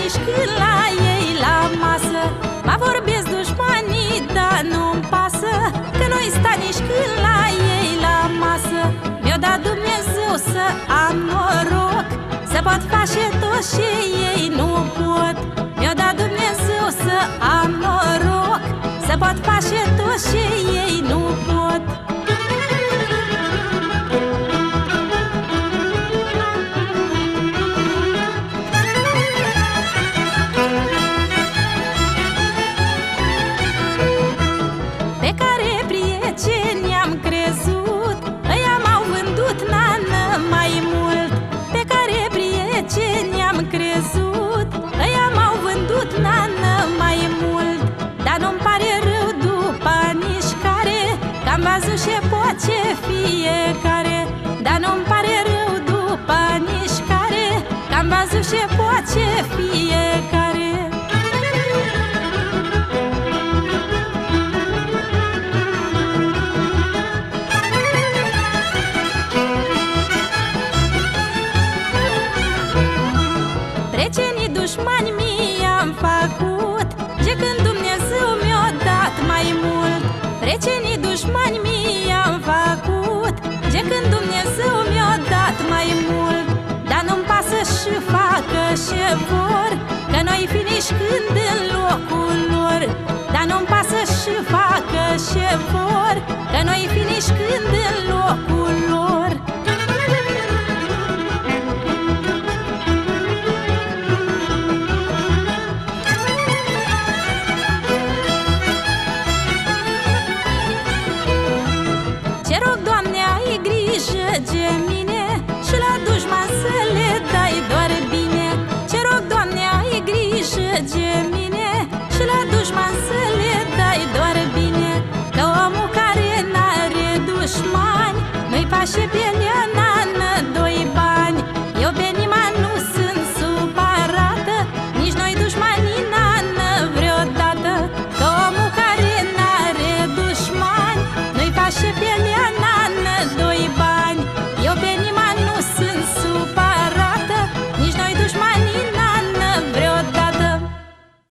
nici când la ei la masă. Mă vorbesc dușmanii, dar nu-mi pasă, că nu-i sta nici când la ei la masă. Mi-o dat Dumnezeu să am noroc, să pot face tot și ei nu pot. Mi-o dat Dumnezeu să am noroc, să pot face tot și ei nu pot. Pe care prieteni am crezut, ăia m-au vândut, nană, mai mult. Pe care prieteni am crezut, ăia m-au vândut, nană, mai mult. Dar nu-mi pare rău după mișcare, că am văzut ce poate fiecare. Dar nu-mi pare rău după mișcare, că am văzut ce poate fiecare. Precenii dușmani mi-am făcut, de când Dumnezeu mi-a dat mai mult. Precenii dușmani mi-am făcut, de când Dumnezeu mi-a dat mai mult. Dar nu-mi pasă și facă ce vor, că noi fi nici când